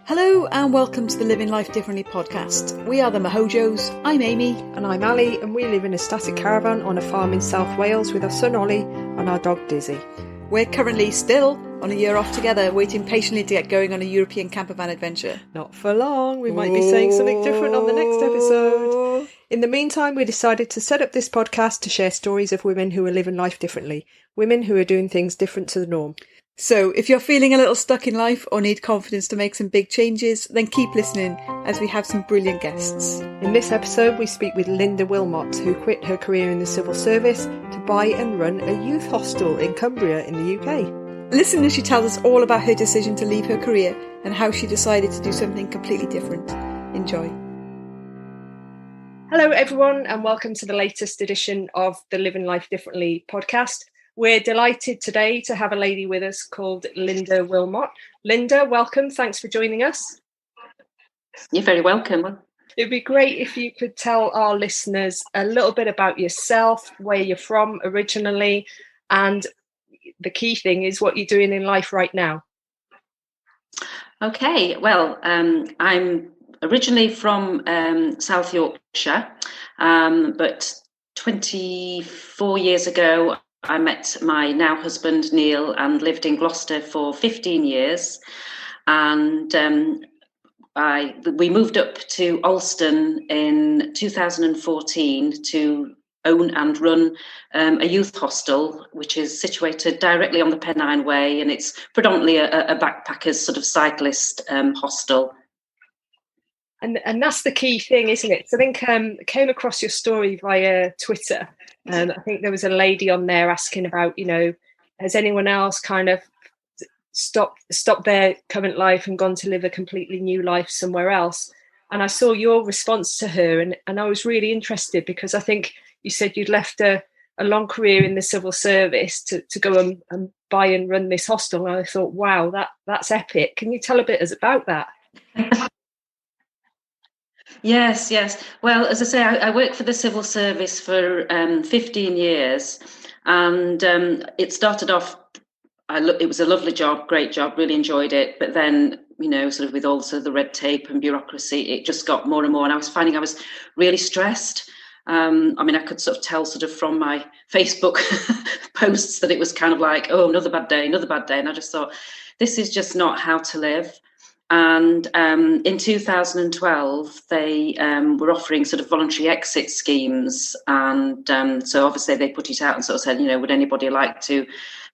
Hello and welcome to the Living Life Differently podcast. We are the Mahojos. I'm Amy. And I'm Ali, and we live in a static caravan on a farm in South Wales with our son Ollie and our dog Dizzy. We're currently still on a year off together, waiting patiently to get going on a European campervan adventure. Not for long, we might be saying something different on the next episode. In the meantime, we decided to set up this podcast to share stories of women who are living life differently, women who are doing things different to the norm. So if you're feeling a little stuck in life or need confidence to make some big changes, then keep listening as we have some brilliant guests. In this episode, we speak with Linda Wilmott, who quit her career in the civil service to buy and run a youth hostel in Cumbria in the UK. Listen as she tells us all about her decision to leave her career and how she decided to do something completely different. Enjoy. Hello everyone, and welcome to the latest edition of the Living Life Differently podcast. We're delighted today to have a lady with us called Linda Wilmott. Linda, welcome. Thanks for joining us. You're very welcome. It'd be great if you could tell our listeners a little bit about yourself, where you're from originally, and the key thing is what you're doing in life right now. Okay, well, I'm originally from South Yorkshire, but 24 years ago, I met my now husband, Neil, and lived in Gloucester for 15 years. And we moved up to Alston in 2014 to own and run a youth hostel, which is situated directly on the Pennine Way. And it's predominantly a backpackers sort of cyclist hostel. And that's the key thing, isn't it? So I think I came across your story via Twitter. And I think there was a lady on there asking about, has anyone else kind of stopped their current life and gone to live a completely new life somewhere else? And I saw your response to her and I was really interested because I think you said you'd left a long career in the civil service to go and buy and run this hostel. And I thought, wow, that's epic. Can you tell a bit about that? Yes. Well, as I say, I worked for the civil service for 15 years, and it started off. It was a lovely job, great job, really enjoyed it. But then, sort of with also the red tape and bureaucracy, it just got more and more. And I was finding I was really stressed. I could sort of tell sort of from my Facebook posts that it was kind of like, oh, another bad day. And I just thought, this is just not how to live. And in 2012, they were offering sort of voluntary exit schemes. And so obviously they put it out and sort of said, would anybody like to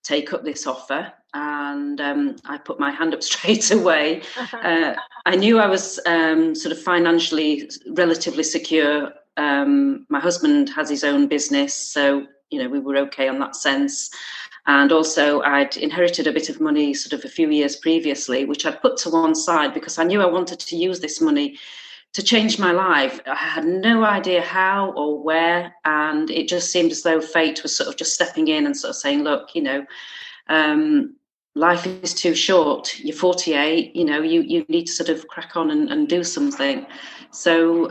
take up this offer? And I put my hand up straight away. I knew I was sort of financially relatively secure. My husband has his own business, so, we were okay on that sense. And also I'd inherited a bit of money sort of a few years previously, which I'd put to one side because I knew I wanted to use this money to change my life. I had no idea how or where. And it just seemed as though fate was sort of just stepping in and sort of saying, look, life is too short. You're 48, you need to sort of crack on and do something. So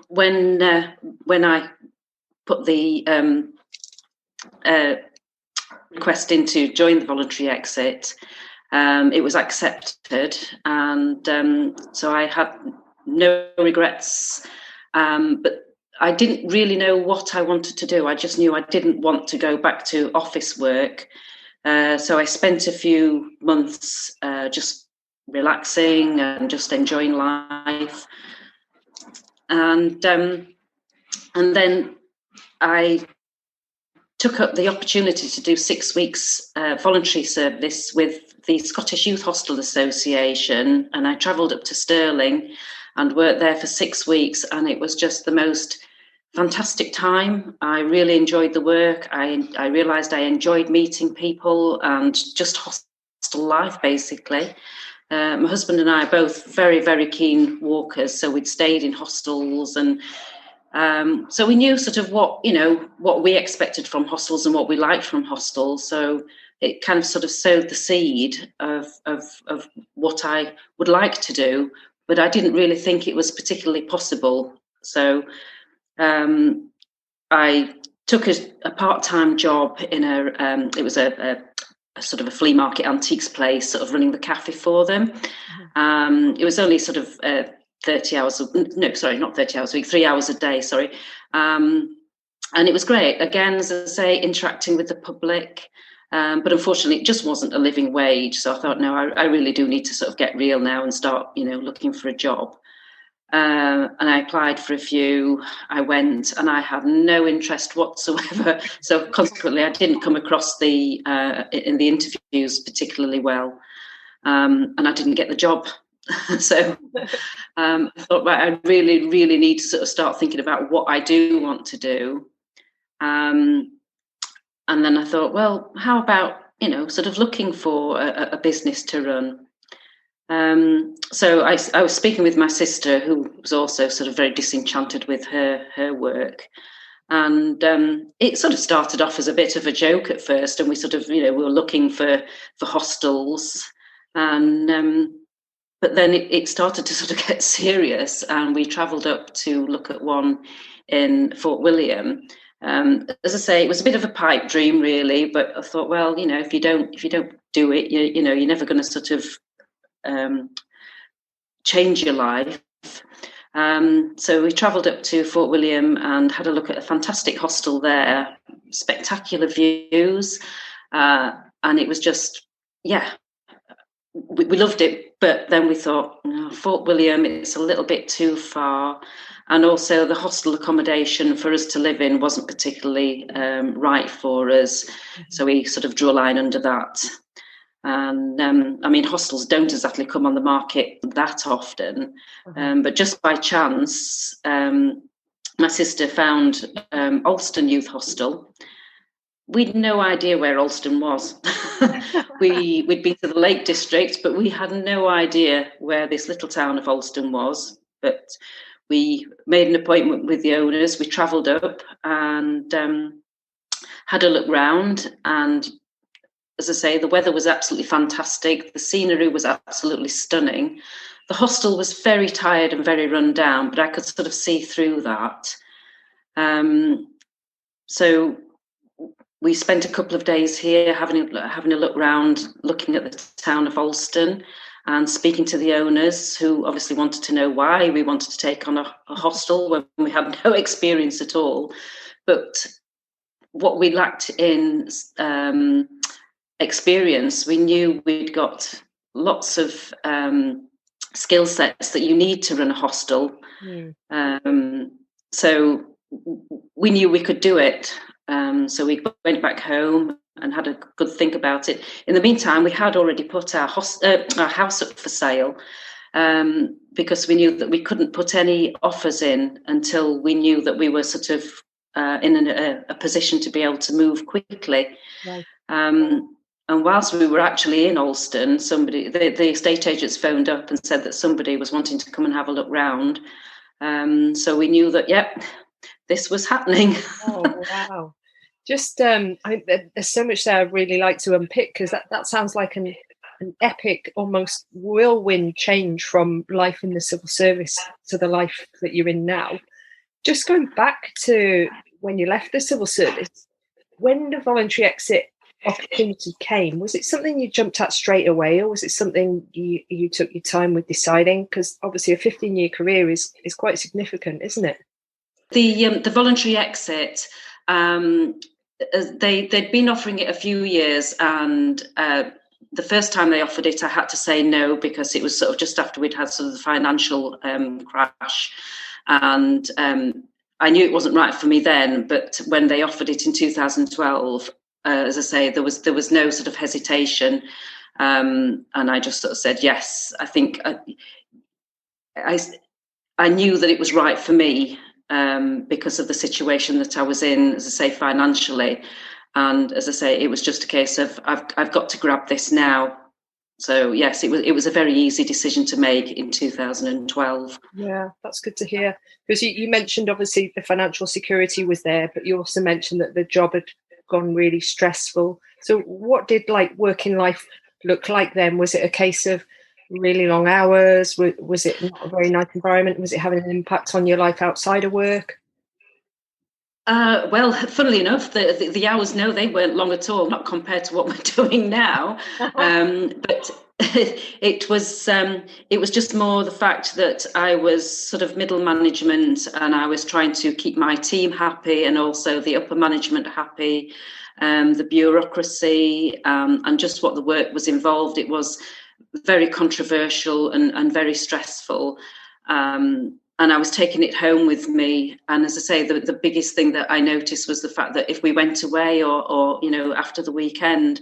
when I put the request in to join the voluntary exit, it was accepted, and so I had no regrets, but I didn't really know what I wanted to do. I just knew I didn't want to go back to office work, so I spent a few months just relaxing and just enjoying life, and then I took up the opportunity to do 6 weeks voluntary service with the Scottish Youth Hostel Association, and I travelled up to Stirling and worked there for 6 weeks, and it was just the most fantastic time. I really enjoyed the work. I realised I enjoyed meeting people and just hostel life, basically. My husband and I are both very, very keen walkers, so we'd stayed in hostels, and so we knew sort of what we expected from hostels and what we liked from hostels. So it kind of sort of sowed the seed of what I would like to do, but I didn't really think it was particularly possible. So I took a part-time job in it was a sort of a flea market antiques place, sort of running the cafe for them. It was only sort of 30 hours, no, sorry, not 30 hours a week, 3 hours a day, sorry. And it was great. Again, as I say, interacting with the public. But unfortunately, it just wasn't a living wage. So I thought, no, I really do need to sort of get real now and start, looking for a job. And I applied for a few. I went and I had no interest whatsoever. So consequently, I didn't come across in the interviews particularly well. And I didn't get the job. So I thought, right, I really, really need to sort of start thinking about what I do want to do. And then I thought, well, how about, sort of looking for a business to run. So I was speaking with my sister, who was also sort of very disenchanted with her work. And it sort of started off as a bit of a joke at first. And we sort of, we were looking for hostels. And but then it started to sort of get serious. And we travelled up to look at one in Fort William. As I say, it was a bit of a pipe dream, really. But I thought, well, if you don't do it, you're never going to sort of change your life. So we travelled up to Fort William and had a look at a fantastic hostel there, spectacular views, and it was just, we loved it. But then we thought, no, Fort William, it's a little bit too far, and also the hostel accommodation for us to live in wasn't particularly right for us. So we sort of drew a line under that. And I mean, hostels don't exactly come on the market that often, but just by chance, my sister found Alston Youth Hostel. We'd no idea where Alston was. We'd been to the Lake District, but we had no idea where this little town of Alston was. But we made an appointment with the owners. We travelled up and had a look round, and as I say, the weather was absolutely fantastic. The scenery was absolutely stunning. The hostel was very tired and very run down, but I could sort of see through that. So we spent a couple of days here having a look round, looking at the town of Alston and speaking to the owners, who obviously wanted to know why we wanted to take on a hostel when we had no experience at all. But what we lacked in experience, we knew we'd got lots of skill sets that you need to run a hostel. So we knew we could do it. So we went back home and had a good think about it. In the meantime, we had already put our house up for sale, because we knew that we couldn't put any offers in until we knew that we were sort of in a position to be able to move quickly. Right. And whilst we were actually in Alston, the estate agents phoned up and said that somebody was wanting to come and have a look round. So we knew that, this was happening. Oh, wow. Just, there's so much there I'd really like to unpick, because that sounds like an epic, almost whirlwind change from life in the civil service to the life that you're in now. Just going back to when you left the civil service, when the voluntary exit opportunity came, was it something you jumped at straight away, or was it something you took your time with deciding? Because obviously a 15-year career is quite significant, isn't it? The voluntary exit, they'd been offering it a few years, and the first time they offered it, I had to say no, because it was sort of just after we'd had sort of the financial crash, and I knew it wasn't right for me then. But when they offered it in 2012, as I say, there was no sort of hesitation, and I just sort of said yes. I think I knew that it was right for me, because of the situation that I was in, as I say, financially. And as I say, it was just a case of I've got to grab this now. So yes, it was a very easy decision to make in 2012. Yeah, that's good to hear. Because you mentioned obviously the financial security was there, but you also mentioned that the job had gone really stressful. So what did working life look like then? Was it a case of really long hours? Was it not a very nice environment? Was it having an impact on your life outside of work? Well, funnily enough, the hours, no, they weren't long at all, not compared to what we're doing now. But it was just more the fact that I was sort of middle management, and I was trying to keep my team happy and also the upper management happy, the bureaucracy, and just what the work was involved. It was very controversial and very stressful. And I was taking it home with me. And as I say, the biggest thing that I noticed was the fact that if we went away or after the weekend,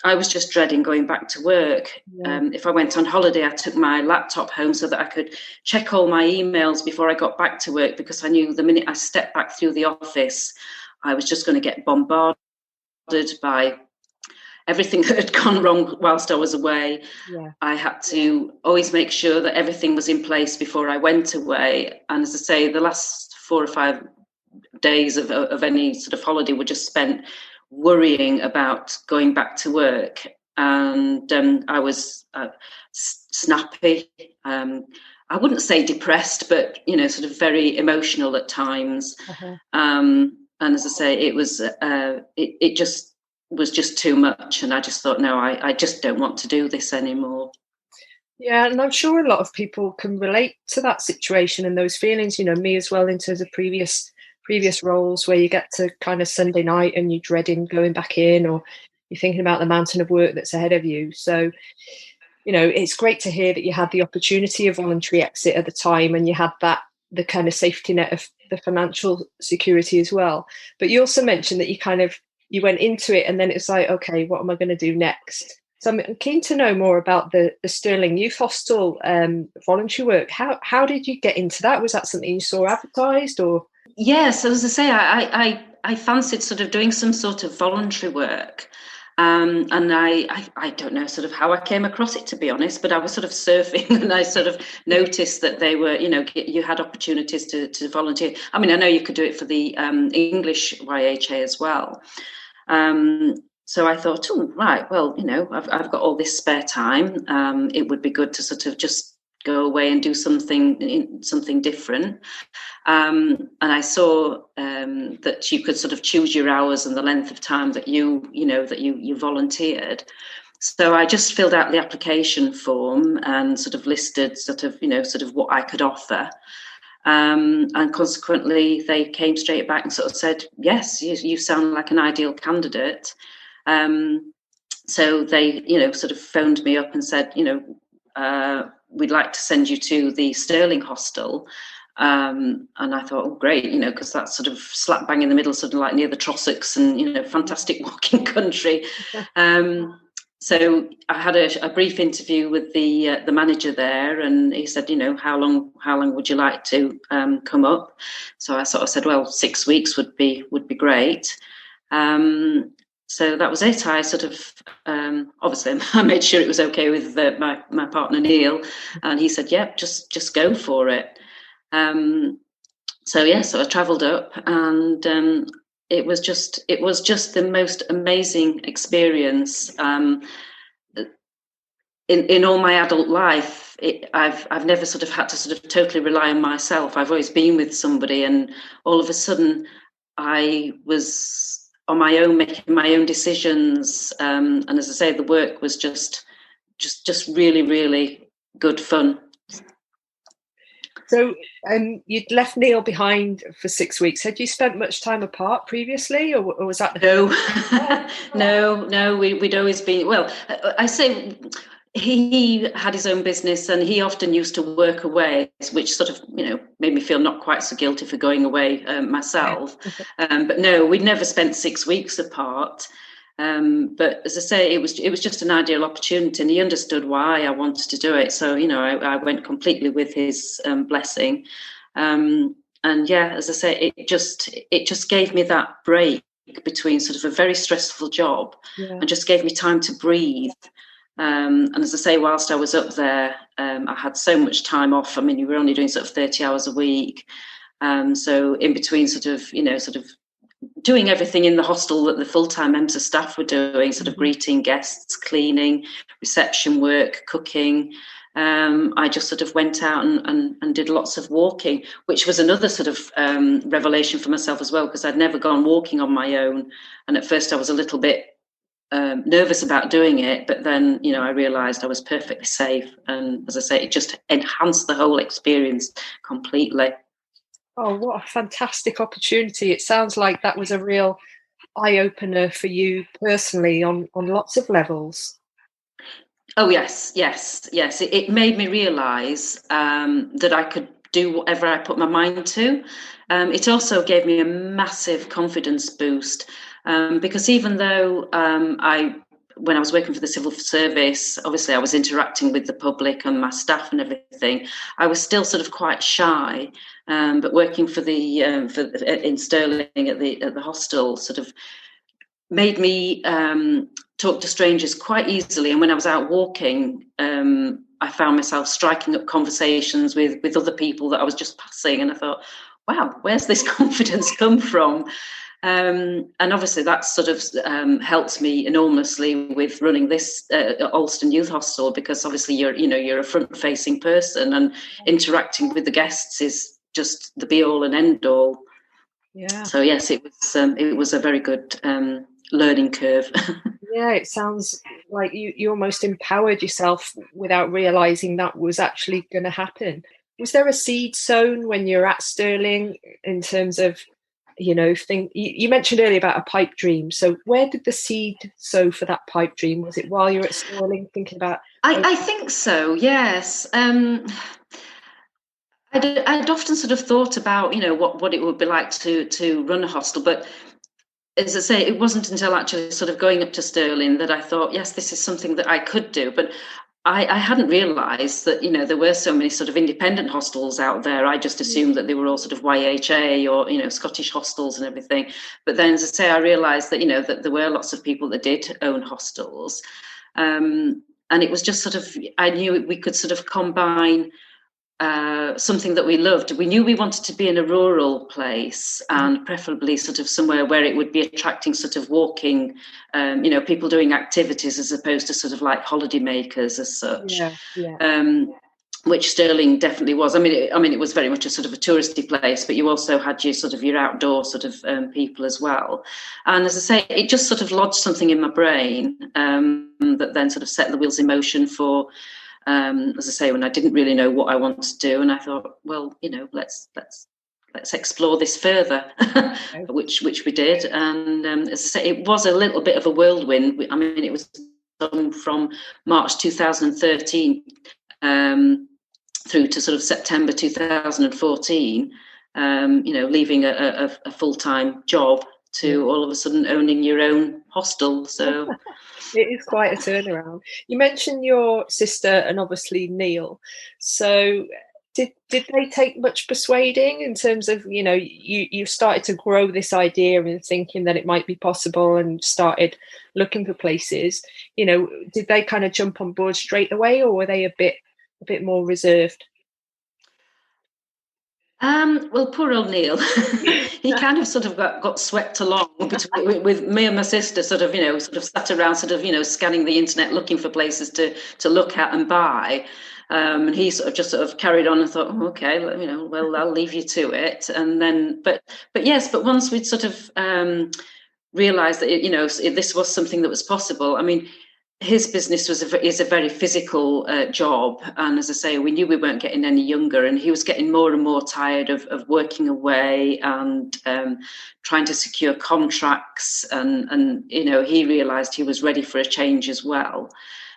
I was just dreading going back to work. Yeah. If I went on holiday, I took my laptop home so that I could check all my emails before I got back to work, because I knew the minute I stepped back through the office, I was just going to get bombarded by everything that had gone wrong whilst I was away. Yeah. I had to always make sure that everything was in place before I went away. And as I say, the last 4 or 5 days of any sort of holiday were just spent worrying about going back to work. And I was snappy. I wouldn't say depressed, but, sort of very emotional at times. Uh-huh. And as I say, it was, it just was just too much. And I just thought, no, I just don't want to do this anymore. Yeah, and I'm sure a lot of people can relate to that situation and those feelings, me as well, in terms of previous roles where you get to kind of Sunday night and you're dreading going back in, or you're thinking about the mountain of work that's ahead of you. So, it's great to hear that you had the opportunity of voluntary exit at the time, and you had the kind of safety net of the financial security as well. But you also mentioned that you went into it and then it's like, okay, what am I going to do next? So I'm keen to know more about the Stirling Youth Hostel voluntary work. How did you get into that? Was that something you saw advertised, or? Yes, as I say, I fancied sort of doing some sort of voluntary work. And I don't know sort of how I came across it, to be honest, but I was sort of surfing and I sort of noticed that they were, you had opportunities to volunteer. I mean, I know you could do it for the English YHA as well. So I thought, oh, right, well, I've got all this spare time. It would be good to sort of just go away and do something different. And I saw that you could sort of choose your hours and the length of time that you volunteered. So I just filled out the application form and sort of listed sort of what I could offer. And consequently, they came straight back and sort of said, yes, you sound like an ideal candidate. So they, sort of phoned me up and said, we'd like to send you to the Stirling Hostel. And I thought, oh, great, because that's sort of slap bang in the middle, sort of like near the Trossachs, and, fantastic walking country. So I had a brief interview with the manager there, and he said, how long would you like to come up? So I sort of said, well, 6 weeks would be great. So that was it. I sort of, obviously, I made sure it was okay with my partner Neil, and he said, yep, just go for it. So I travelled up, and it was just the most amazing experience. In all my adult life, I've never sort of had to sort of totally rely on myself. I've always been with somebody, and all of a sudden, I was on my own, making my own decisions. And as I say, the work was just really, really good fun. So you'd left Neil behind for 6 weeks. Had you spent much time apart previously, or was that? No, we'd always been, well, I say he had his own business and he often used to work away, which sort of, made me feel not quite so guilty for going away myself. But no, we'd never spent 6 weeks apart. But as I say, it was just an ideal opportunity, and he understood why I wanted to do it. So, I went completely with his blessing. And yeah, as I say, it just gave me that break between sort of a very stressful job, and just gave me time to breathe. And as I say, whilst I was up there, I had so much time off. I mean, you were only doing sort of 30 hours a week. So in between sort of doing everything in the hostel that the full-time members of staff were doing, sort of greeting guests, cleaning, reception work, cooking, I just sort of went out and did lots of walking, which was another sort of revelation for myself as well, because I'd never gone walking on my own. And at first I was a little bit nervous about doing it, but then, I realised I was perfectly safe. And as I say, it just enhanced the whole experience completely. Oh, what a fantastic opportunity. It sounds like that was a real eye-opener for you personally on lots of levels. Oh, yes. It made me realise that I could do whatever I put my mind to. It also gave me a massive confidence boost, because even though when I was working for the civil service, obviously I was interacting with the public and my staff and everything, I was still sort of quite shy. But working in Stirling at the hostel sort of made me talk to strangers quite easily. And when I was out walking, I found myself striking up conversations with other people that I was just passing. And I thought, wow, where's this confidence come from? And obviously that sort of helps me enormously with running this Stirling Youth Hostel, because obviously you're a front-facing person, and interacting with the guests is just the be-all and end-all. Yeah. So yes, it was a very good learning curve. Yeah, it sounds like you almost empowered yourself without realising that was actually going to happen. Was there a seed sown when you're at Stirling in terms of, you mentioned earlier about a pipe dream. So where did the seed sow for that pipe dream? Was it while you're at Stirling thinking about? I think so, yes. I'd often sort of thought about, what it would be like to run a hostel, but as I say, it wasn't until actually sort of going up to Stirling that I thought, yes, this is something that I could do. But I hadn't realised that, there were so many sort of independent hostels out there. I just assumed that they were all sort of YHA or, Scottish hostels and everything. But then, as I say, I realised that, that there were lots of people that did own hostels. And it was just sort of, I knew we could sort of combine something that we loved. We knew we wanted to be in a rural place, and preferably sort of somewhere where it would be attracting sort of walking, people doing activities as opposed to sort of like holiday makers as such. Yeah. Which Stirling definitely was. I mean, it was very much a sort of a touristy place, but you also had your outdoor sort of people as well. And as I say, it just sort of lodged something in my brain that then sort of set the wheels in motion for. As I say, when I didn't really know what I wanted to do, and I thought, well, let's explore this further, which we did. And as I say, it was a little bit of a whirlwind. I mean, it was from March 2013 through to sort of September 2014. Leaving a full-time job to all of a sudden owning your own hostel. So. It is quite a turnaround. You mentioned your sister and obviously Neil. So did they take much persuading in terms of, you started to grow this idea and thinking that it might be possible and started looking for places, did they kind of jump on board straight away, or were they a bit more reserved? Well, poor old Neil, he kind of sort of got swept along with me and my sister, sort of sat around, scanning the internet, looking for places to look at and buy. And he sort of carried on and thought, oh, okay, well, I'll leave you to it. And then, but once we'd sort of realised that, this was something that was possible. I mean, his business is a very physical job, and as I say, we knew we weren't getting any younger, and he was getting more and more tired of working away and trying to secure contracts, and he realised he was ready for a change as well.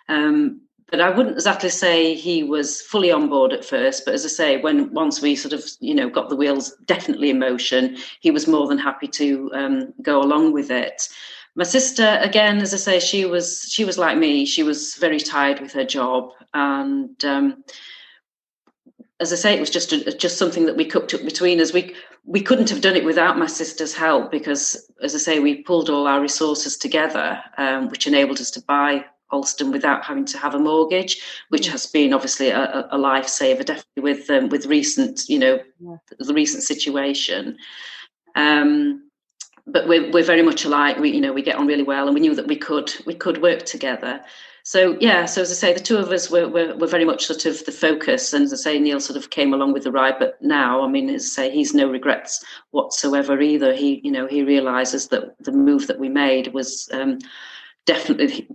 But I wouldn't exactly say he was fully on board at first. But as I say, once we sort of got the wheels definitely in motion, he was more than happy to go along with it. My sister, again, as I say, she was like me. She was very tired with her job, and as I say, it was just something that we cooked up between us. We couldn't have done it without my sister's help, because, as I say, we pulled all our resources together, which enabled us to buy Alston without having to have a mortgage, which has been obviously a lifesaver, definitely with recent, the recent situation. But we're very much alike. We get on really well, and we knew that we could work together. So as I say, the two of us were very much sort of the focus, and as I say, Neil sort of came along with the ride. But now, I mean, as I say, he's no regrets whatsoever either. He realizes that the move that we made was definitely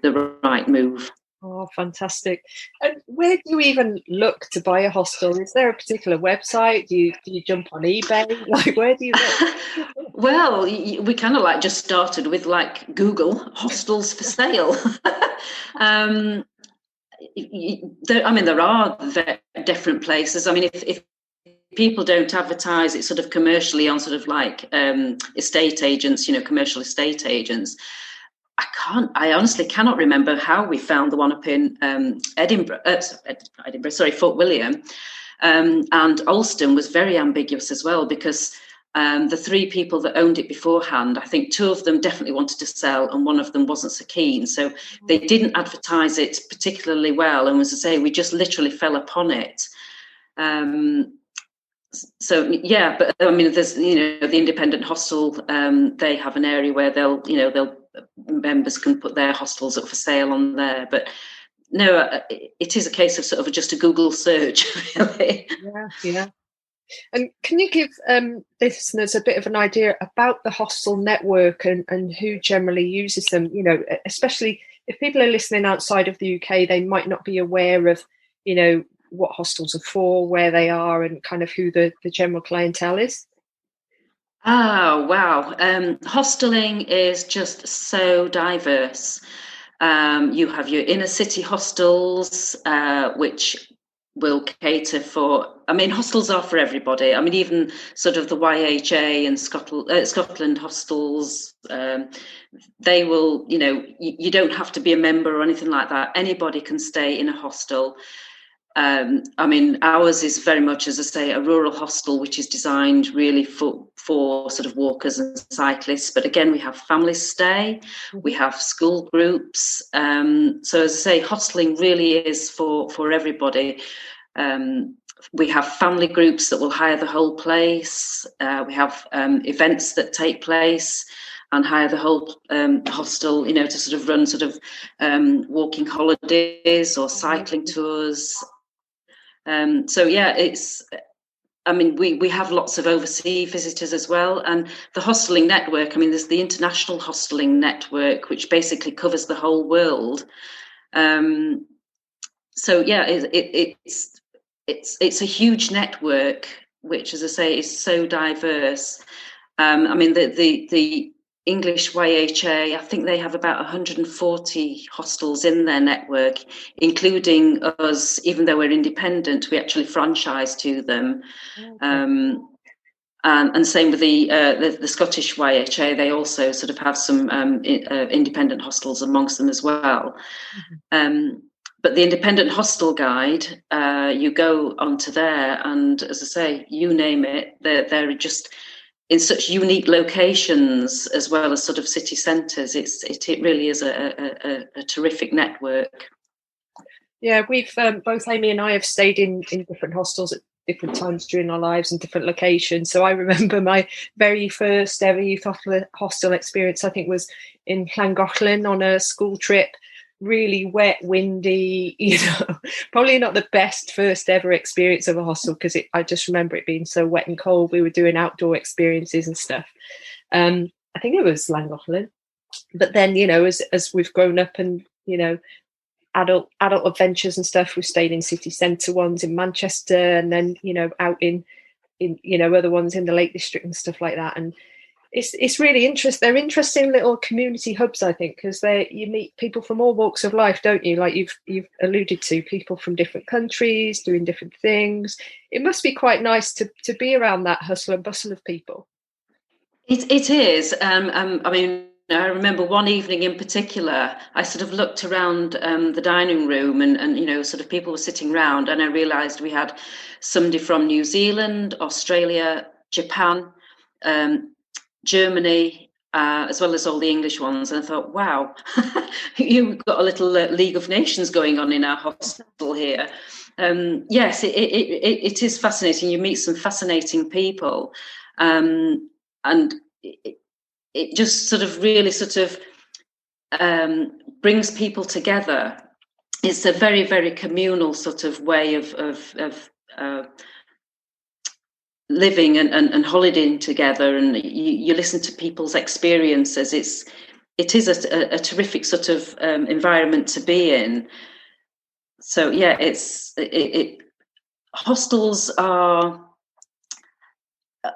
the right move. Oh, fantastic! And where do you even look to buy a hostel? Is there a particular website? Do you jump on eBay? Like, where do you look? Well, we kind of like just started with like Google hostels for sale. There are different places. I mean, if people don't advertise it sort of commercially on sort of like estate agents, commercial estate agents, I honestly cannot remember how we found the one up in Fort William. And Alston was very ambiguous as well, because the three people that owned it beforehand, I think two of them definitely wanted to sell and one of them wasn't so keen. So they didn't advertise it particularly well. And as I say, we just literally fell upon it. But I mean, there's, the independent hostel, they have an area where they'll members can put their hostels up for sale on there. But no, it is a case of sort of just a Google search, really. Yeah. And can you give listeners a bit of an idea about the hostel network and who generally uses them? Especially if people are listening outside of the UK, they might not be aware of, what hostels are for, where they are, and kind of who the general clientele is. Oh, wow. Hosteling is just so diverse. You have your inner city hostels, which will cater for, I mean, hostels are for everybody. I mean, even sort of the YHA and Scotland hostels, they will, you don't have to be a member or anything like that. Anybody can stay in a hostel. I mean, ours is very much, as I say, a rural hostel, which is designed really for sort of walkers and cyclists. But again, we have family stay, we have school groups. So as I say, hosteling really is for everybody. We have family groups that will hire the whole place. We have events that take place and hire the whole hostel, to sort of run sort of walking holidays or cycling tours. We have lots of overseas visitors as well. And the hosteling network, I mean, there's the International Hosteling Network, which basically covers the whole world. It's a huge network, which, as I say, is so diverse. The English YHA, I think they have about 140 hostels in their network, including us. Even though we're independent, we actually franchise to them. Okay. And same with the Scottish YHA, they also sort of have some independent hostels amongst them as well. Mm-hmm. But the Independent Hostel Guide, you go onto there, and as I say, you name it, they're just in such unique locations as well as sort of city centres. It really is a terrific network. Yeah, we've both Amy and I have stayed in different hostels at different times during our lives and different locations. So I remember my very first ever youth hostel experience, I think, was in Llangollen on a school trip. Really wet, windy, probably not the best first ever experience of a hostel, because I just remember it being so wet and cold. We were doing outdoor experiences and stuff. I think it was Llangollen. But then, as we've grown up and, adult adventures and stuff, we've stayed in city centre ones in Manchester, and then, out in other ones in the Lake District and stuff like that. And it's really interesting. They're interesting little community hubs, I think, because you meet people from all walks of life, don't you? Like you've alluded to, people from different countries doing different things. It must be quite nice to be around that hustle and bustle of people. It is. I remember one evening in particular, I sort of looked around the dining room and sort of people were sitting around, and I realised we had somebody from New Zealand, Australia, Japan, Germany, as well as all the English ones. And I thought, wow, you've got a little League of Nations going on in our hostel here. Yes, it is fascinating. You meet some fascinating people. And it just sort of really sort of brings people together. It's a very, very communal sort of way of living and holidaying together, and you listen to people's experiences. It is a terrific sort of environment to be in. So yeah, hostels are.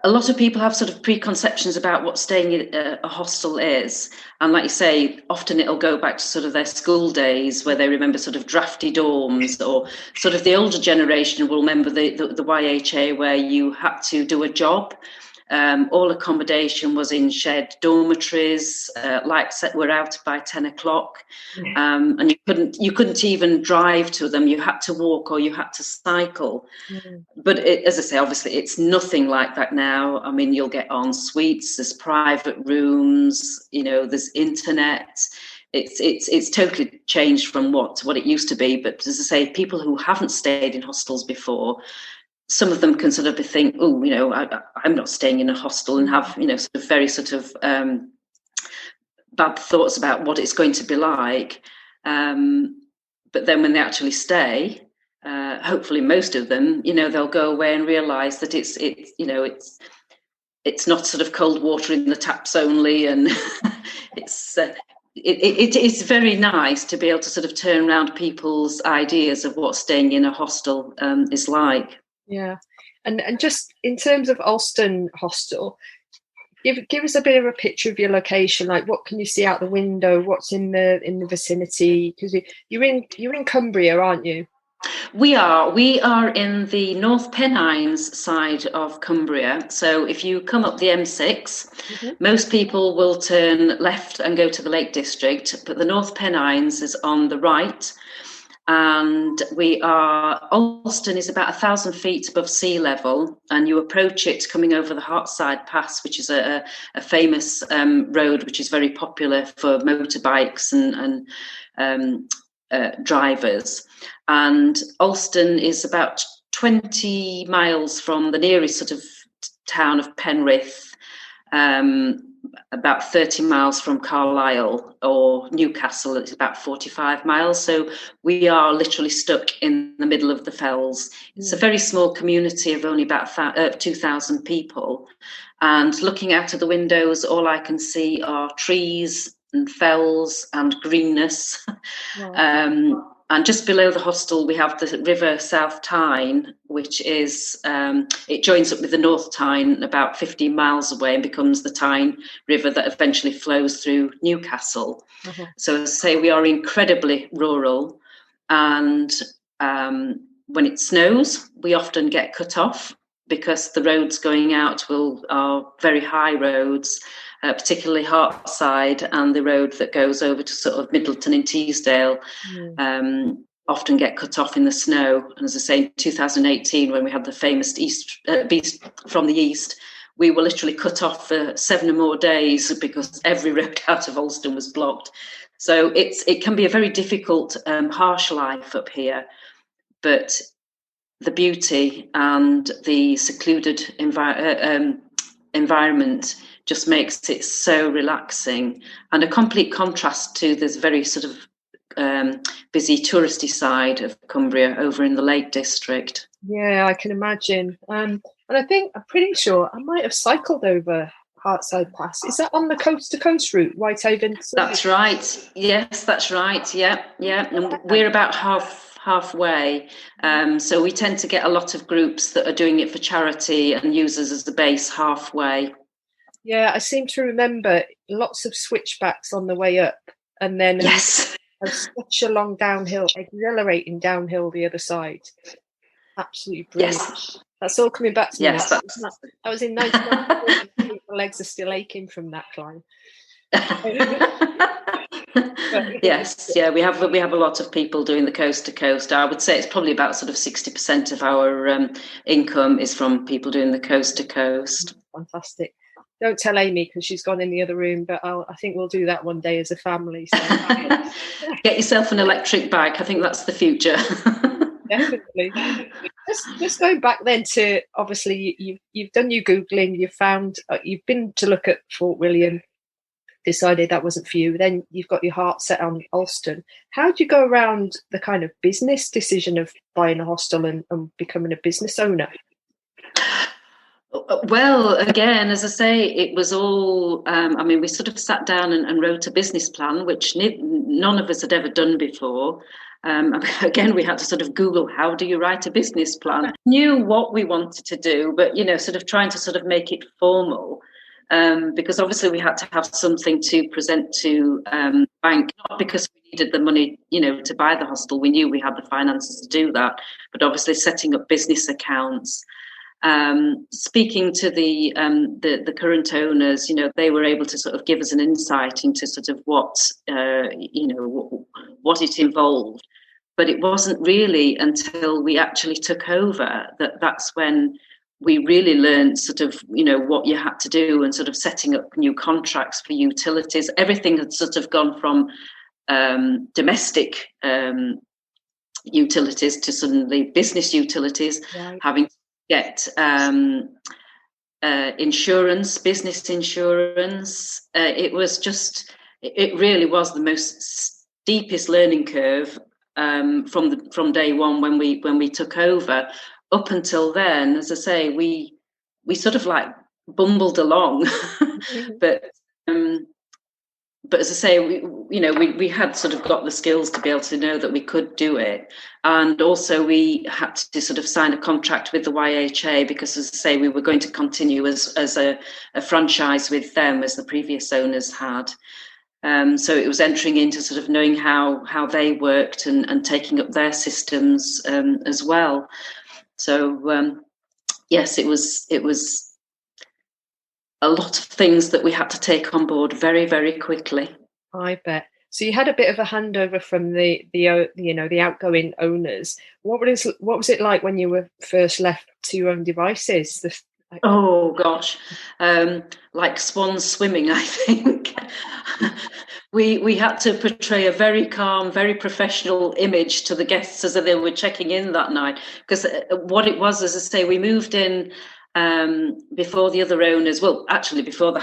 A lot of people have sort of preconceptions about what staying in a hostel is. And like you say, often it'll go back to sort of their school days where they remember sort of drafty dorms, or sort of the older generation will remember the YHA where you had to do a job. All accommodation was in shared dormitories. Lights were out by 10 o'clock, and you couldn't even drive to them. You had to walk or you had to cycle. But as I say, obviously, it's nothing like that now. I mean, you'll get en suites, there's private rooms, there's internet. It's totally changed from what it used to be. But as I say, people who haven't stayed in hostels before, some of them can sort of think, I'm not staying in a hostel, and have, sort of very sort of bad thoughts about what it's going to be like. But then when they actually stay, hopefully most of them, they'll go away and realise that it's not sort of cold water in the taps only, and it is very nice to be able to sort of turn around people's ideas of what staying in a hostel is like. Yeah, and just in terms of Alston Hostel, give us a bit of a picture of your location. Like, what can you see out the window? What's in the vicinity? Because you're in Cumbria, aren't you? We are in the North Pennines side of Cumbria. So if you come up the M6, most people will turn left and go to the Lake District, but the North Pennines is on the right. And Alston is about 1,000 feet above sea level, and you approach it coming over the Hartside Pass, which is a famous road which is very popular for motorbikes and drivers. And Alston is about 20 miles from the nearest sort of town of Penrith, about 30 miles from Carlisle, or Newcastle. It's about 45 miles. So we are literally stuck in the middle of the fells. It's a very small community of only about 2,000 people. And looking out of the windows, all I can see are trees and fells and greenness. Wow. And just below the hostel, we have the River South Tyne, which is, it joins up with the North Tyne about 15 miles away and becomes the Tyne River that eventually flows through Newcastle. So as I say, we are incredibly rural. And when it snows, we often get cut off because the roads going out are very high roads. Particularly Hartside and the road that goes over to sort of Middleton in Teesdale often get cut off in the snow. And as I say, in 2018, when we had the famous Beast from the East, we were literally cut off for 7 or more days because every road out of Alston was blocked. So it can be a very difficult, harsh life up here. But the beauty and the secluded environment just makes it so relaxing, and a complete contrast to this very sort of busy touristy side of Cumbria over in the Lake District. Yeah, I can imagine. And I'm pretty sure I might have cycled over Hartside Pass. Is that on the coast-to-coast route, Whitehaven? That's right. Yes, that's right. Yeah. And we're about halfway. So we tend to get a lot of groups that are doing it for charity and use us as the base halfway. Yeah, I seem to remember lots of switchbacks on the way up, and then such a long downhill, exhilarating downhill the other side. Absolutely brilliant. Yes. That's all coming back to me now. I was in 1999. My legs are still aching from that climb. Yes, yeah, we have a lot of people doing the coast to coast. I would say it's probably about sort of 60% of our income is from people doing the coast to coast. Fantastic. Don't tell Amy because she's gone in the other room, but I think we'll do that one day as a family. So. Get yourself an electric bike. I think that's the future. Definitely. Just going back then to, obviously you've done your Googling, you've been to look at Fort William. decided that wasn't for you. Then you've got your heart set on Alston. How do you go around the kind of business decision of buying a hostel and becoming a business owner? Well, again, as I say, it was all, we sort of sat down and wrote a business plan, which none of us had ever done before. Again, we had to sort of Google, how do you write a business plan? Knew what we wanted to do, but, sort of trying to sort of make it formal, because obviously we had to have something to present to bank, not because we needed the money, to buy the hostel. We knew we had the finances to do that, but obviously setting up business accounts. Speaking to the current owners, they were able to sort of give us an insight into sort of what it involved. But it wasn't really until we actually took over that's when we really learned sort of, what you had to do, and sort of setting up new contracts for utilities. Everything had sort of gone from domestic utilities to suddenly business utilities, right. Having get insurance, business insurance. It really was the most steepest learning curve from day one when we took over. Up until then, as I say, we sort of like bumbled along, but as I say, we had sort of got the skills to be able to know that we could do it. And also we had to sort of sign a contract with the YHA because, as I say, we were going to continue as a franchise with them as the previous owners had. So it was entering into sort of knowing how they worked and taking up their systems as well. So, yes, it was a lot of things that we had to take on board very, very quickly. I bet. So you had a bit of a handover from the outgoing owners. What was it like when you were first left to your own devices? Oh gosh, like swans swimming, I think. We had to portray a very calm, very professional image to the guests as they were checking in that night. Because what it was, as I say, we moved in before the other owners. Well, actually, before the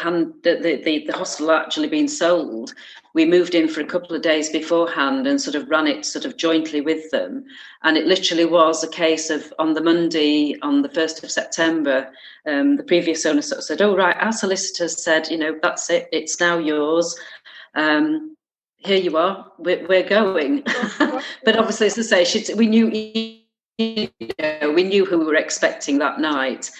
hostel actually being sold, we moved in for a couple of days beforehand and sort of ran it sort of jointly with them. And it literally was a case of on the Monday, on the 1st of September, the previous owner sort of said, "Oh right, our solicitors said, that's it. It's now yours. Here you are. We're going." But obviously, as I say, we knew who we were expecting that night.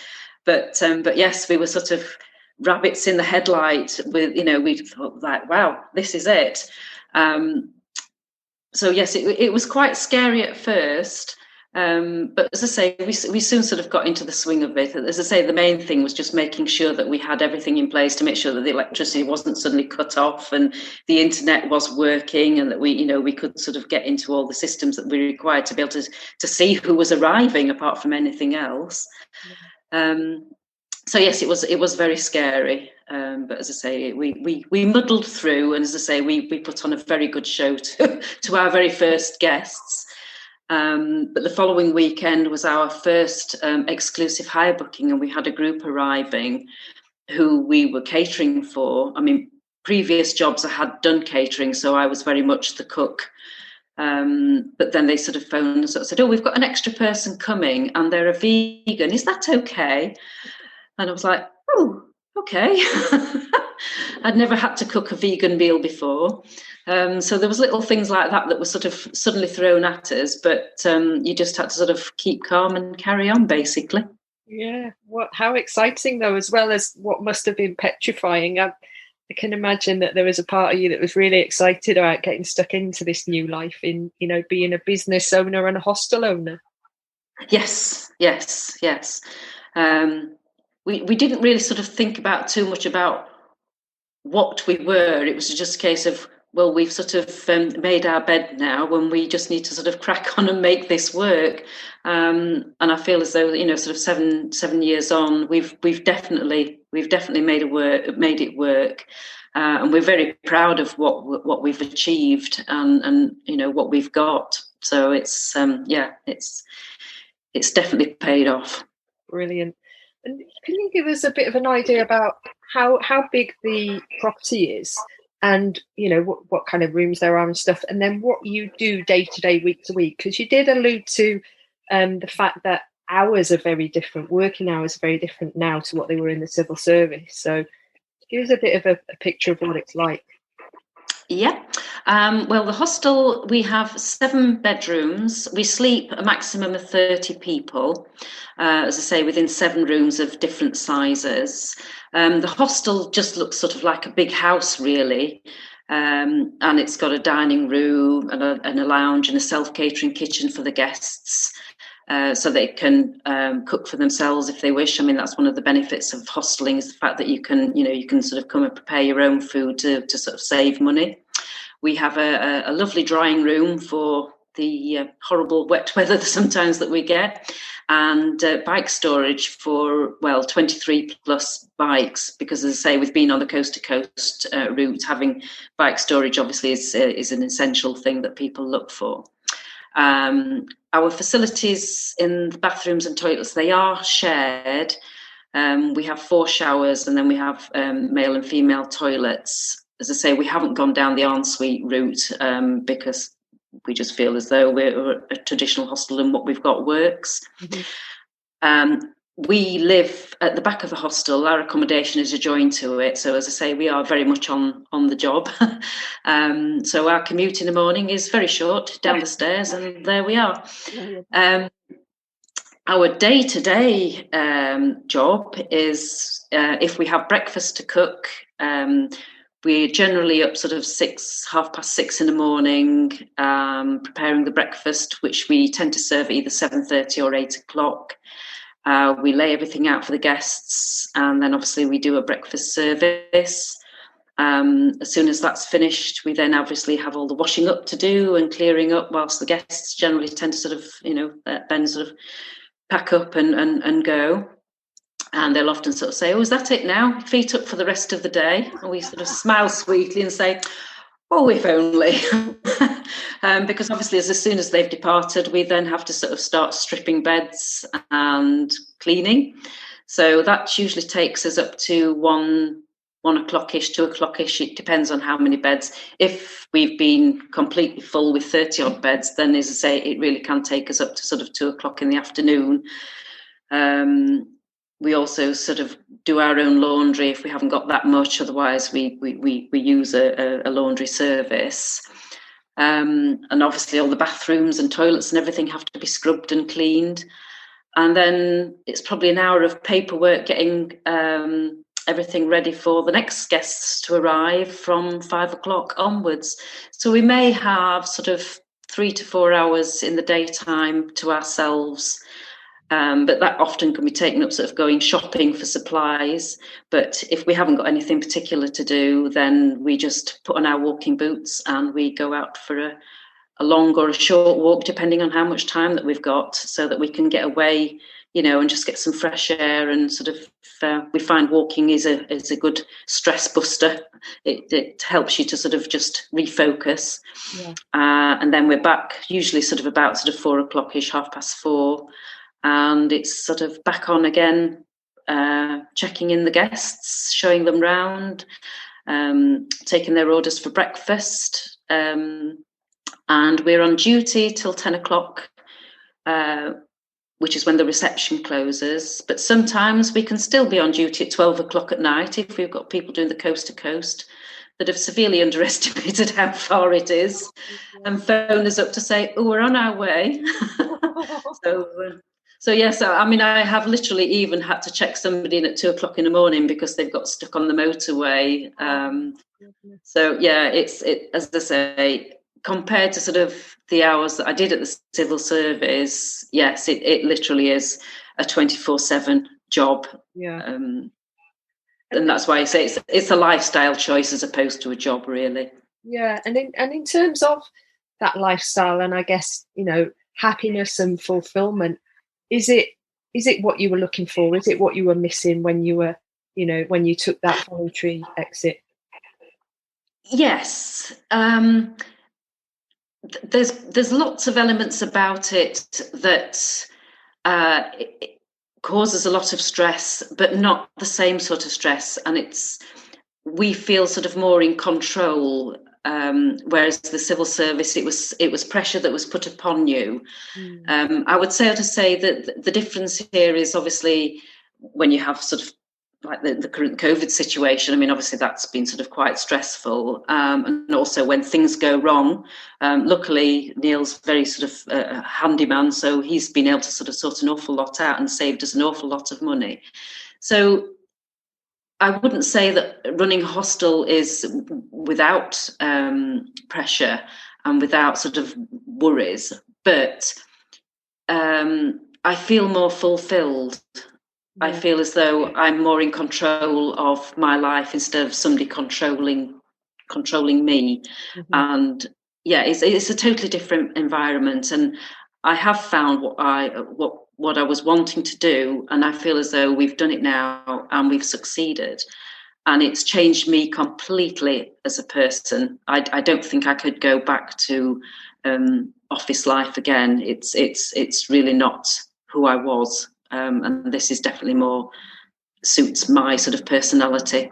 But yes, we were sort of rabbits in the headlight with, we thought like, wow, this is it. So yes, it was quite scary at first. But as I say, we soon sort of got into the swing of it. As I say, the main thing was just making sure that we had everything in place to make sure that the electricity wasn't suddenly cut off and the internet was working, and that we could sort of get into all the systems that we required to be able to see who was arriving apart from anything else. So yes, it was very scary. But as I say, we muddled through, and as I say, we put on a very good show to our very first guests. But the following weekend was our first exclusive hire booking, and we had a group arriving who we were catering for. I mean, previous jobs I had done catering, so I was very much the cook. But then they sort of phoned and sort of said, "Oh, we've got an extra person coming and they're a vegan. Is that okay?" And I was like, "Oh, okay." I'd never had to cook a vegan meal before. So there was little things like that were sort of suddenly thrown at us, but you just had to sort of keep calm and carry on, basically. Yeah. How exciting, though, as well as what must have been petrifying. I can imagine that there was a part of you that was really excited about getting stuck into this new life in, being a business owner and a hostel owner. Yes. We didn't really sort of think about too much about what we were. It was just a case of, well, we've sort of made our bed now, and we just need to sort of crack on and make this work. And I feel as though, sort of seven years on, we've definitely made it work. And we're very proud of what we've achieved and what we've got. So it's definitely paid off. Brilliant. And can you give us a bit of an idea about how big the property is? and what kind of rooms there are and stuff, and then what you do day to day, week to week, because you did allude to the fact that hours are very different, working hours are very different now to what they were in the civil service. So give us a bit of a picture of what it's like. Yeah. Well, the hostel, we have 7 bedrooms. We sleep a maximum of 30 people, as I say, within 7 rooms of different sizes. The hostel just looks sort of like a big house, really. And it's got a dining room and a lounge and a self-catering kitchen for the guests. So they can cook for themselves if they wish. I mean, that's one of the benefits of hosteling, is the fact that you can sort of come and prepare your own food to sort of save money. We have a lovely drying room for the horrible wet weather sometimes that we get, and bike storage for 23 plus bikes, because, as I say, with being on the coast to coast route, having bike storage obviously is an essential thing that people look for. Our facilities in the bathrooms and toilets, they are shared. We have 4 showers, and then we have male and female toilets. As I say, we haven't gone down the ensuite route because we just feel as though we're a traditional hostel and what we've got works. Mm-hmm. We live at the back of the hostel. Our accommodation is adjoined to it. So, as I say, we are very much on the job. So our commute in the morning is very short, down the stairs, and there we are. Our day-to-day job is, if we have breakfast to cook, we're generally up sort of 6:30 in the morning, preparing the breakfast, which we tend to serve at either 7:30 or 8 o'clock. We lay everything out for the guests, and then obviously we do a breakfast service. As soon as that's finished, we then obviously have all the washing up to do and clearing up, whilst the guests generally tend to sort of, then sort of pack up and go. And they'll often sort of say, "Oh, is that it now? Feet up for the rest of the day?" And we sort of smile sweetly and say, "Oh, if only." Because obviously as soon as they've departed, we then have to sort of start stripping beds and cleaning. So that usually takes us up to 1 o'clock-ish, 2 o'clock-ish. It depends on how many beds. If we've been completely full with 30 odd beds, then, as I say, it really can take us up to sort of 2 o'clock in the afternoon. We also sort of do our own laundry if we haven't got that much. Otherwise, we use a laundry service. And obviously all the bathrooms and toilets and everything have to be scrubbed and cleaned. And then it's probably an hour of paperwork getting everything ready for the next guests to arrive from 5 o'clock onwards. So we may have sort of 3 to 4 hours in the daytime to ourselves. But that often can be taken up sort of going shopping for supplies. But if we haven't got anything particular to do, then we just put on our walking boots and we go out for a long or a short walk, depending on how much time that we've got, so that we can get away, and just get some fresh air. And sort of, we find walking is a good stress buster. It helps you to sort of just refocus. Yeah. And then we're back usually sort of about 4 o'clock-ish, 4:30. And it's sort of back on again, checking in the guests, showing them round, taking their orders for breakfast. And we're on duty till 10 o'clock, which is when the reception closes. But sometimes we can still be on duty at 12 o'clock at night if we've got people doing the coast to coast that have severely underestimated how far it is and phone us up to say, "Oh, we're on our way." So yes, I mean, I have literally even had to check somebody in at 2 o'clock in the morning because they've got stuck on the motorway. So yeah, it as I say, compared to sort of the hours that I did at the civil service, yes, it literally is a 24/7 job. Yeah. And that's why I say it's a lifestyle choice as opposed to a job, really. Yeah, and in terms of that lifestyle, and I guess happiness and fulfillment. Is it what you were looking for? Is it what you were missing when you were, when you took that voluntary exit? Yes. There's lots of elements about it that it causes a lot of stress, but not the same sort of stress. And it's we feel sort of more in control, whereas the civil service, it was pressure that was put upon you. I would say that the difference here is obviously when you have sort of like the current COVID situation. I mean, obviously that's been sort of quite stressful, and also when things go wrong. Luckily, Neil's very sort of a handyman, so he's been able to sort of sort an awful lot out and saved us an awful lot of money. So I wouldn't say that running a hostel is without pressure and without sort of worries, but I feel more fulfilled. Yeah. I feel as though I'm more in control of my life instead of somebody controlling me. And yeah, it's a totally different environment. And I have found what I was wanting to do, and I feel as though we've done it now and we've succeeded. And it's changed me completely as a person. I don't think I could go back to office life again. It's really not who I was, and this is definitely more suits my sort of personality.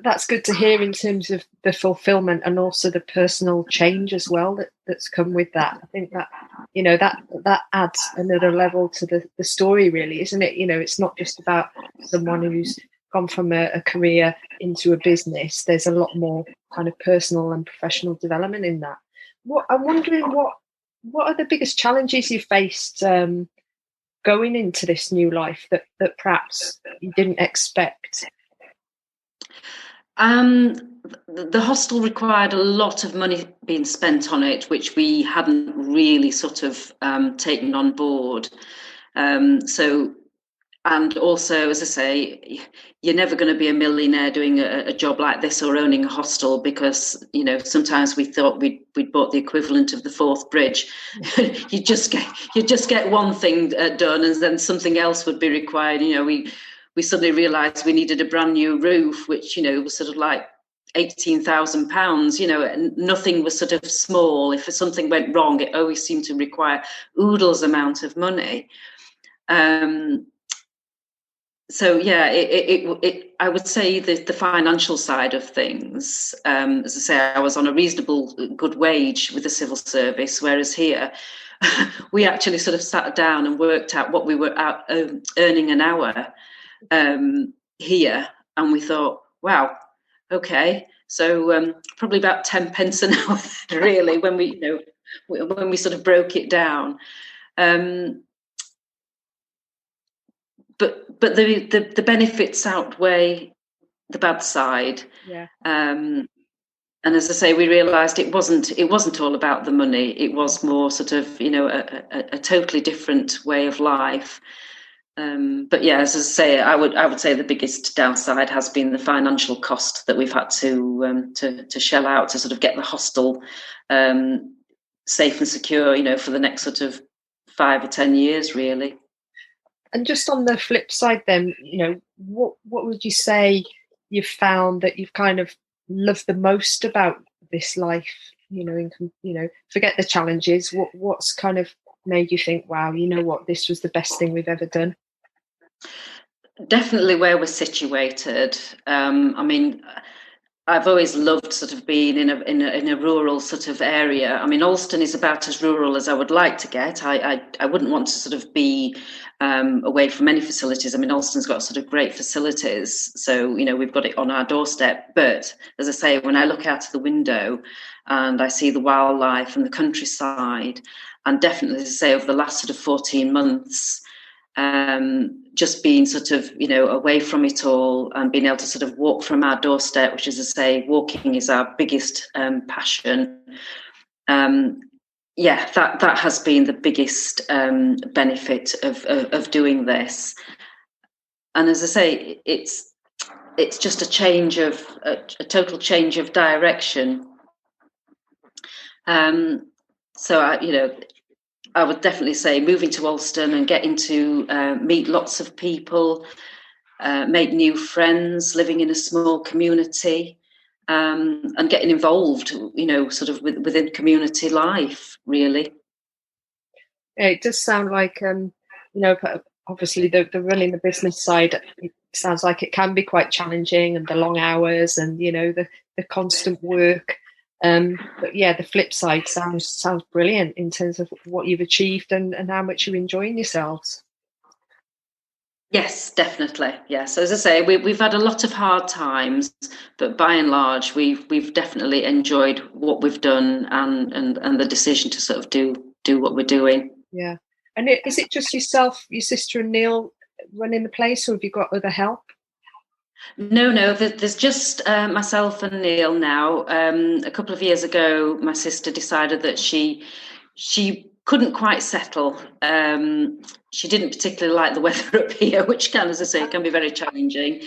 That's good to hear in terms of the fulfillment and also the personal change as well that's come with that. I think that, you know, that adds another level to the story, really, isn't it? You know, it's not just about someone who's gone from a career into a business. There's a lot more kind of personal and professional development in that. I'm wondering what are the biggest challenges you faced going into this new life that perhaps you didn't expect? The hostel required a lot of money being spent on it, which we hadn't really sort of taken on board. And also, as I say, you're never going to be a millionaire doing a job like this or owning a hostel, because, you know, sometimes we thought we'd bought the equivalent of the Forth Bridge. you just get one thing done, and then something else would be required. You know, we suddenly realised we needed a brand new roof, which, you know, was sort of like £18,000. You know, and nothing was sort of small. If something went wrong, it always seemed to require oodles amount of money. So yeah, I would say that the financial side of things, as I say, I was on a reasonable good wage with the civil service, whereas here we actually sort of sat down and worked out what we were out earning an hour here, and we thought, wow, okay, so probably about 10 pence an hour really when we sort of broke it down. But the benefits outweigh the bad side. Yeah. And as I say, we realised it wasn't all about the money. It was more sort of, you know, a totally different way of life. But yeah, as I say, I would say the biggest downside has been the financial cost that we've had to shell out to sort of get the hostel safe and secure, you know, for the next sort of 5 or 10 years, really. And just on the flip side then, you know, what would you say you've found that you've kind of loved the most about this life? You know, forget the challenges. What's kind of made you think, wow, you know what, this was the best thing we've ever done? Definitely where we're situated. I mean, I've always loved sort of being in a rural sort of area. I mean, Alston is about as rural as I would like to get. I wouldn't want to sort of be away from any facilities. I mean, Alston's got sort of great facilities, so, you know, we've got it on our doorstep. But as I say, when I look out of the window and I see the wildlife and the countryside, and definitely, as I say, over the last sort of 14 months, just being sort of, you know, away from it all and being able to sort of walk from our doorstep, which, as I say, walking is our biggest passion. Yeah, that has been the biggest benefit of doing this. And as I say, it's just a total change of direction. So I would definitely say moving to Alston and getting to meet lots of people, make new friends, living in a small community, and getting involved, you know, sort of within community life, really. Yeah, it does sound like, you know, obviously the running the business side, it sounds like it can be quite challenging, and the long hours and, you know, the constant work. But yeah, the flip side sounds brilliant in terms of what you've achieved and how much you're enjoying yourselves. Yes, definitely. Yes, as I say, we've had a lot of hard times, but by and large, we've definitely enjoyed what we've done and the decision to sort of do what we're doing. Yeah. And is it just yourself, your sister and Neil running the place, or have you got other help? No, there's just myself and Neil now. A couple of years ago, my sister decided that she couldn't quite settle. She didn't particularly like the weather up here, which can, as I say, can be very challenging.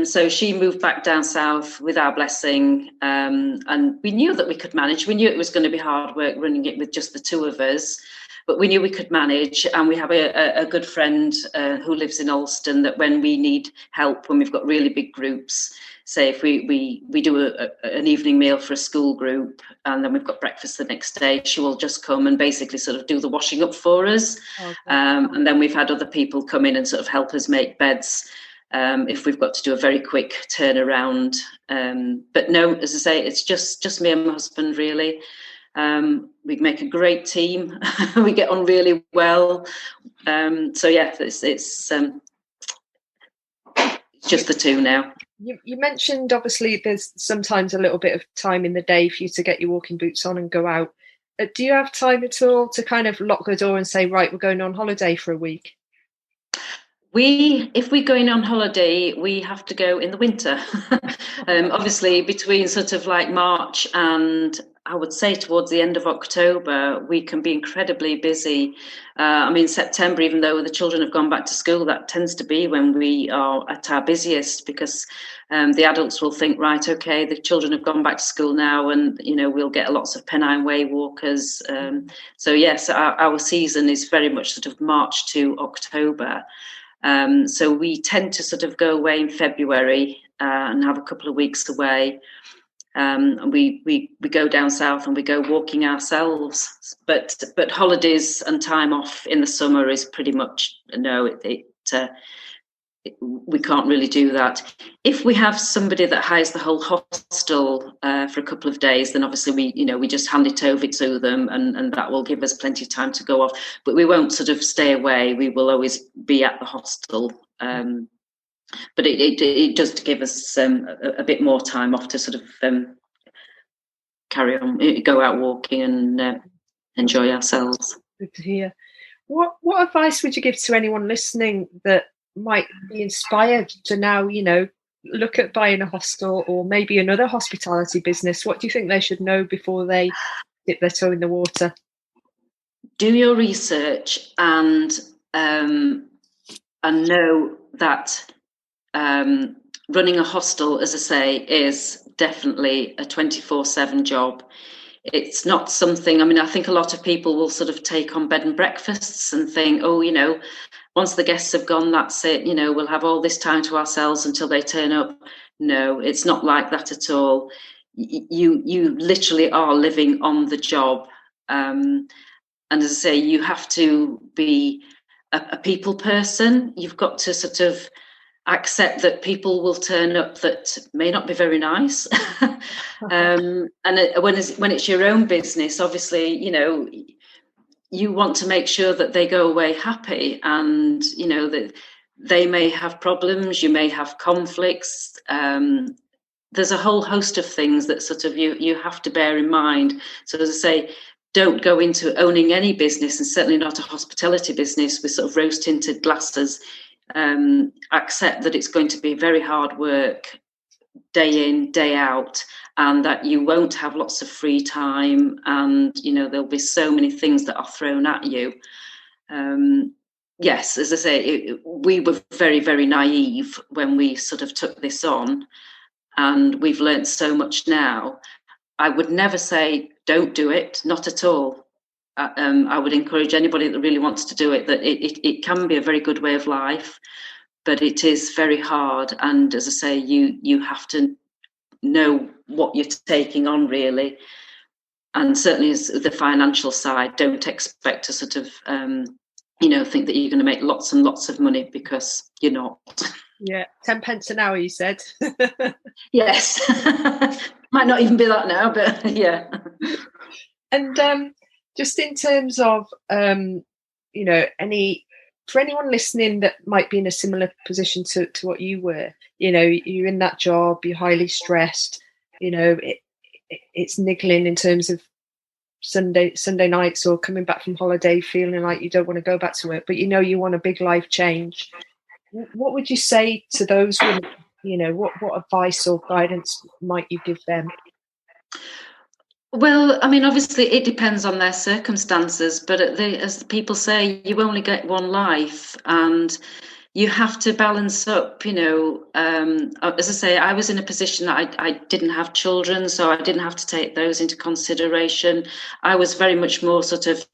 So she moved back down south with our blessing, and we knew that we could manage. We knew it was going to be hard work running it with just the two of us, but we knew we could manage. And we have a good friend who lives in Alston that when we need help, when we've got really big groups, say if we do an evening meal for a school group and then we've got breakfast the next day, she will just come and basically sort of do the washing up for us. Okay. And then we've had other people come in and sort of help us make beds if we've got to do a very quick turnaround. But no, as I say, it's just me and my husband really. We make a great team. We get on really well. So yeah, it's just the two now. You mentioned obviously there's sometimes a little bit of time in the day for you to get your walking boots on and go out. Do you have time at all to kind of lock the door and say, right, we're going on holiday for a week? If we're going on holiday, we have to go in the winter. Obviously, between sort of like March and I would say towards the end of October, we can be incredibly busy. I mean, September, even though the children have gone back to school, that tends to be when we are at our busiest because the adults will think, right, okay, the children have gone back to school now and, you know, we'll get lots of Pennine Way walkers. So, yes, our season is very much sort of March to October. So we tend to sort of go away in February and have a couple of weeks away. And we go down south and we go walking ourselves. But holidays and time off in the summer is pretty much no. We can't really do that. If we have somebody that hires the whole hostel for a couple of days, then obviously we just hand it over to them, and that will give us plenty of time to go off. But we won't sort of stay away. We will always be at the hostel. But it does give us a bit more time off to sort of carry on, go out walking and enjoy ourselves. Good to hear. What advice would you give to anyone listening that might be inspired to now, you know, look at buying a hostel or maybe another hospitality business? What do you think they should know before they dip their toe in the water? Do your research and know that running a hostel, as I say, is definitely a 24/7 job. It's not something, I mean, I think a lot of people will sort of take on bed and breakfasts and think, oh, you know, once the guests have gone, that's it, you know, we'll have all this time to ourselves until they turn up. No, it's not like that at all. You literally are living on the job. And as I say, you have to be a people person. You've got to sort of accept that people will turn up that may not be very nice. And when it's your own business, obviously, you know, you want to make sure that they go away happy, and, you know, that they may have problems, you may have conflicts. There's a whole host of things that sort of you have to bear in mind. So as I say, don't go into owning any business, and certainly not a hospitality business, with sort of rose-tinted glasses. Accept that it's going to be very hard work, day in, day out, and that you won't have lots of free time, and, you know, there'll be so many things that are thrown at you. Yes, as I say, we were very, very naive when we sort of took this on, and we've learned so much now. I would never say don't do it, not at all. I would encourage anybody that really wants to do it, that it can be a very good way of life, but it is very hard. And as I say, you have to know what you're taking on, really. And certainly as the financial side, don't expect to sort of, you know, think that you're going to make lots and lots of money, because you're not. Yeah, 10 pence an hour, you said. Yes. Might not even be that now, but yeah. And just in terms of, you know, for anyone listening that might be in a similar position to what you were, you know, you're in that job, you're highly stressed, you know, it's niggling in terms of Sunday nights or coming back from holiday feeling like you don't want to go back to work, but you know you want a big life change. What would you say to those women? You know, what advice or guidance might you give them? Well, I mean, obviously it depends on their circumstances, but as the people say, you only get one life, and you have to balance up, you know. As I say, I was in a position that I didn't have children, so I didn't have to take those into consideration. I was very much more sort of,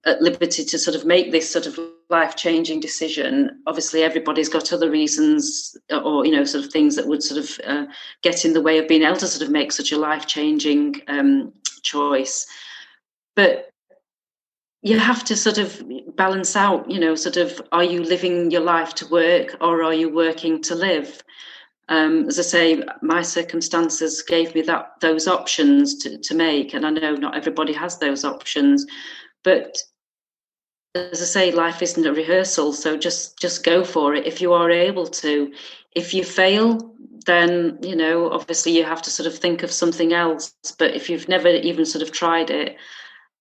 at liberty to sort of make this sort of life-changing decision. Obviously, everybody's got other reasons or, you know, sort of things that would sort of get in the way of being able to sort of make such a life-changing choice. But you have to sort of balance out, you know, sort of, are you living your life to work or are you working to live? As I say, my circumstances gave me those options to make, and I know not everybody has those options. But as I say, life isn't a rehearsal, so just go for it if you are able to. If you fail, then, you know, obviously you have to sort of think of something else. But if you've never even sort of tried it,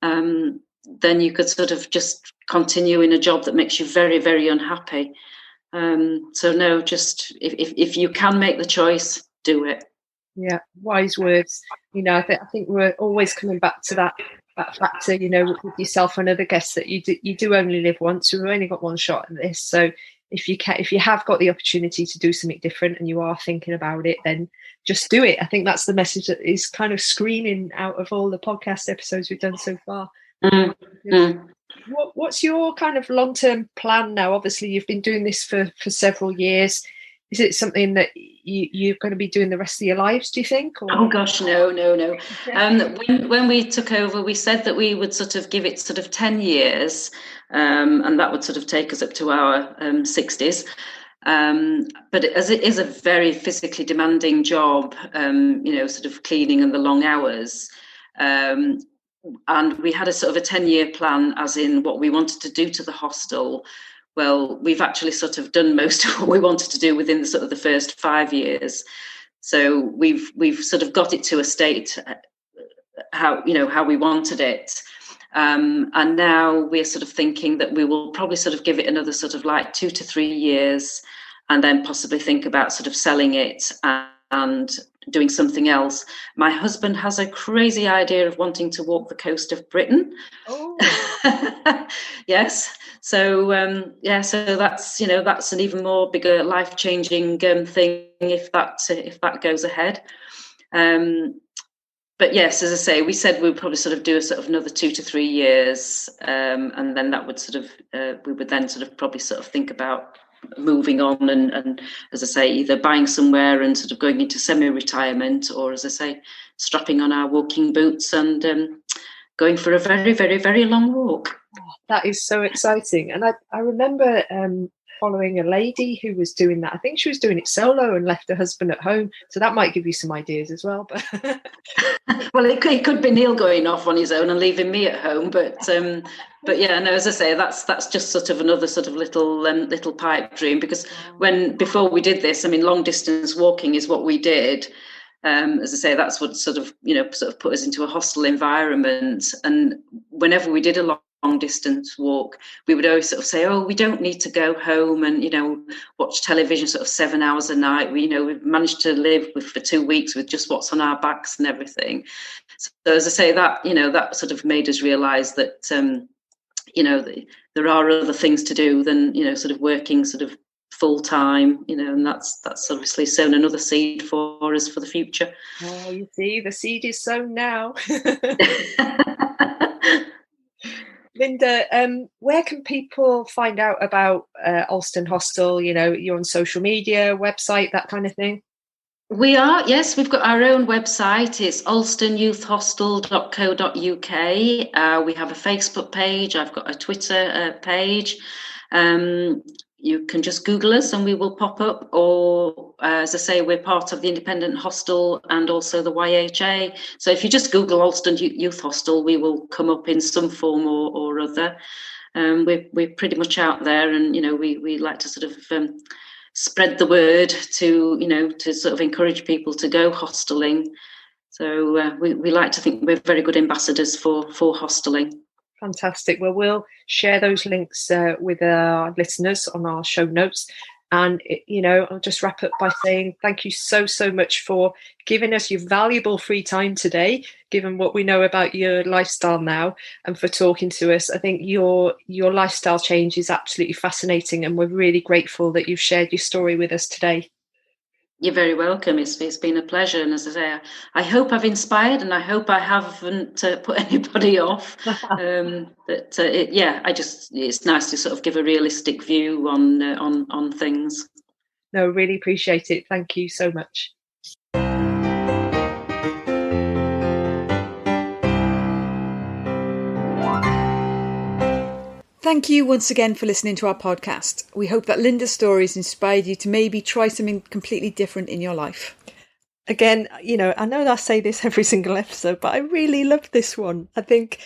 then you could sort of just continue in a job that makes you very, very unhappy. So no, just if you can make the choice, do it. Yeah, wise words. You know, I think we're always coming back to that factor, you know, with yourself and other guests, that you do only live once. We've only got one shot at this, so if you have got the opportunity to do something different and you are thinking about it, then just do it. I think that's the message that is kind of screaming out of all the podcast episodes we've done so far. What's your kind of long-term plan now? Obviously, you've been doing this for several years. Is it something that you're going to be doing the rest of your lives, do you think? Or? Oh gosh, no. When we took over, we said that we would sort of give it sort of 10 years, and that would sort of take us up to our 60s. But as it is a very physically demanding job, you know, sort of cleaning and the long hours, and we had a sort of a 10-year plan, as in what we wanted to do to the hostel. Well, we've actually sort of done most of what we wanted to do within the sort of the first 5 years. So we've sort of got it to a state how we wanted it. And now we're sort of thinking that we will probably sort of give it another sort of like 2 to 3 years, and then possibly think about sort of selling it and doing something else. My husband has a crazy idea of wanting to walk the coast of Britain. Oh. Yes. So so that's, you know, that's an even more bigger life-changing thing if that goes ahead. But yes, as I say, we said we would probably sort of do a sort of another 2 to 3 years, and then that would sort of we would then sort of probably sort of think about moving on and as I say, either buying somewhere and sort of going into semi-retirement, or as I say, strapping on our walking boots and going for a very, very, very long walk. That is so exciting. And I remember following a lady who was doing that. I think she was doing it solo and left her husband at home. So that might give you some ideas as well. But well, it could be Neil going off on his own and leaving me at home. But yeah, no, as I say, that's just sort of another sort of little pipe dream, because before we did this, I mean, long distance walking is what we did. As I say, that's what sort of put us into a hostel environment. And whenever we did a long distance walk, we would always sort of say, oh, we don't need to go home and, you know, watch television sort of 7 hours a night. We've managed to live for 2 weeks with just what's on our backs and everything. So as I say, that, you know, that sort of made us realise that, you know, there are other things to do than, you know, sort of working sort of full time, you know, and that's obviously sown another seed for us for the future. Oh, you see, the seed is sown now. Linda, where can people find out about Alston Hostel? You know, you're on social media, website, that kind of thing? We are, yes. We've got our own website. It's alstonyouthhostel.co.uk. We have a Facebook page. I've got a Twitter page. you can just Google us and we will pop up, or as I say, we're part of the Independent Hostel and also the YHA. So if you just Google Alston Youth Hostel, we will come up in some form or other. We're pretty much out there, and we like to sort of spread the word to sort of encourage people to go hosteling. So we like to think we're very good ambassadors for hosteling. Fantastic. Well, we'll share those links with our listeners on our show notes. And, I'll just wrap up by saying thank you so much for giving us your valuable free time today, given what we know about your lifestyle now, and for talking to us. I think your lifestyle change is absolutely fascinating, and we're really grateful that you've shared your story with us today. You're very welcome. It's been a pleasure. And as I say, I hope I've inspired, and I hope I haven't put anybody off. It's nice to sort of give a realistic view on things. No, really appreciate it. Thank you so much. Thank you once again for listening to our podcast. We hope that Linda's stories inspired you to maybe try something completely different in your life. Again, I know I say this every single episode, but I really loved this one. I think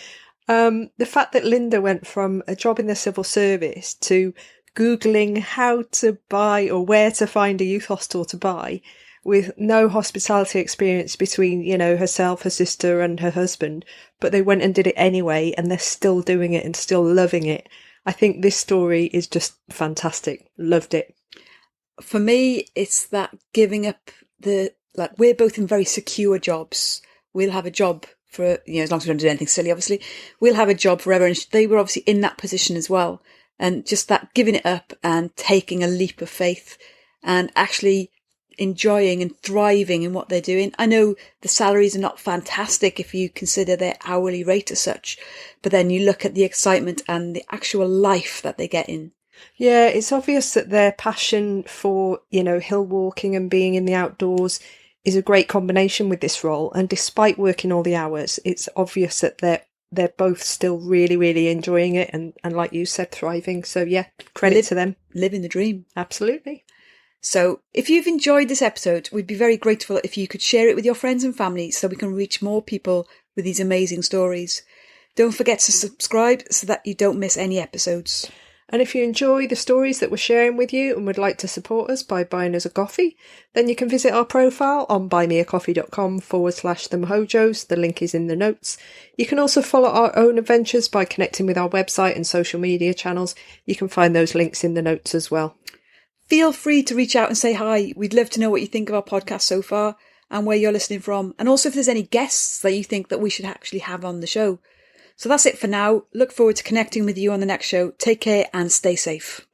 the fact that Linda went from a job in the civil service to Googling how to buy or where to find a youth hostel to buy, with no hospitality experience between, herself, her sister and her husband, but they went and did it anyway, and they're still doing it and still loving it. I think this story is just fantastic. Loved it. For me, it's that giving up we're both in very secure jobs. We'll have a job for, as long as we don't do anything silly, obviously, we'll have a job forever. And they were obviously in that position as well. And just that giving it up and taking a leap of faith and actually enjoying and thriving in what they're doing. I know the salaries are not fantastic if you consider their hourly rate as such, but then you look at the excitement and the actual life that they get in. Yeah, it's obvious that their passion for, hill walking and being in the outdoors is a great combination with this role. And despite working all the hours, it's obvious that they're both still really, really enjoying it and like you said, thriving. So yeah, credit to them. Living the dream. Absolutely. So if you've enjoyed this episode, we'd be very grateful if you could share it with your friends and family so we can reach more people with these amazing stories. Don't forget to subscribe so that you don't miss any episodes. And if you enjoy the stories that we're sharing with you and would like to support us by buying us a coffee, then you can visit our profile on buymeacoffee.com/themhojos. The link is in the notes. You can also follow our own adventures by connecting with our website and social media channels. You can find those links in the notes as well. Feel free to reach out and say hi. We'd love to know what you think of our podcast so far and where you're listening from. And also if there's any guests that you think that we should actually have on the show. So that's it for now. Look forward to connecting with you on the next show. Take care and stay safe.